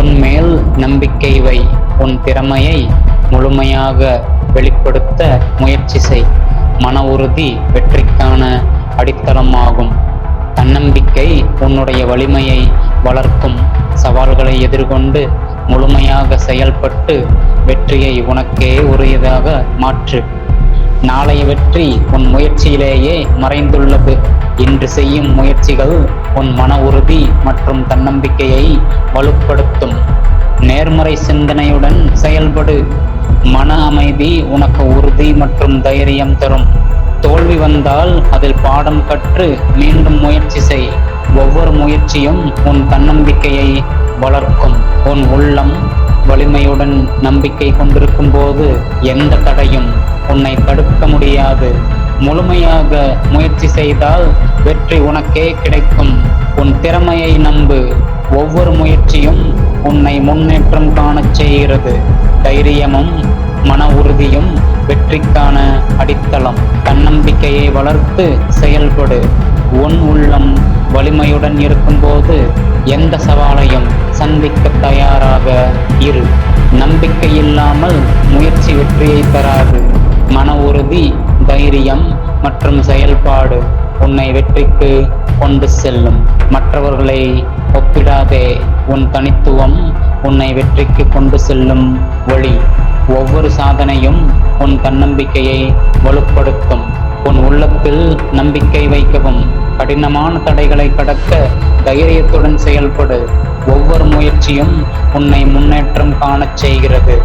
உன்மேல் நம்பிக்கை வை. உன் திறமையை முழுமையாக வெளிப்படுத்த முயற்சி செய். மன உறுதி வெற்றிக்கான அடித்தளமாகும். தன்னம்பிக்கை உன்னுடைய வலிமையை வளர்க்கும். சவால்களை எதிர்கொண்டு முழுமையாக செயல்பட்டு வெற்றியை உனக்கே உரியதாக மாற்று. நாளைய வெற்றி உன் முயற்சியிலேயே மறைந்துள்ளது. இன்று செய்யும் முயற்சிகள் உன் மன உறுதி மற்றும் தன்னம்பிக்கையை வலுப்படுத்தும். நேர்மறை சிந்தனையுடன் செயல்படு. மன அமைதி உனக்கு உறுதி மற்றும் தைரியம் தரும். தோல்வி வந்தால் அதில் பாடம் கற்று மீண்டும் முயற்சி செய். ஒவ்வொரு முயற்சியும் உன் தன்னம்பிக்கையை வளர்க்கும். உன் உள்ளம் வலிமையுடன் நம்பிக்கை கொண்டிருக்கும் போது எந்த தடையும் உன்னை தடுக்க முடியாது. முழுமையாக முயற்சி செய்தால் வெற்றி உனக்கே கிடைக்கும். உன் திறமையை நம்பு. ஒவ்வொரு முயற்சியும் உன்னை முன்னேற்றம் காணச் செய்கிறது. தைரியமும் மன உறுதியும் வெற்றிக்கான அடித்தளம். தன்னம்பிக்கையை வளர்த்து செயல்படு. உன் உள்ளம் வலிமையுடன் இருக்கும்போது எந்த சவாலையும் சந்திக்க தயாராக இரு. நம்பிக்கை இல்லாமல் முயற்சி வெற்றியை தராது. மன உறுதி, தைரியம் மற்றும் செயல்பாடு உன்னை வெற்றிக்கு கொண்டு செல்லும். மற்றவர்களை ஒப்பிடாதே. உன் தனித்துவம் உன்னை வெற்றிக்கு கொண்டு செல்லும் வழி. ஒவ்வொரு சாதனையும் உன் தன்னம்பிக்கையை வலுப்படுத்தும். உன் உள்ளத்தில் நம்பிக்கை வைக்கவும். கடினமான தடைகளை கடக்க தைரியத்துடன் செயல்படு. ஒவ்வொரு முயற்சியும் உன்னை முன்னேற்றம் காணச் செய்கிறது.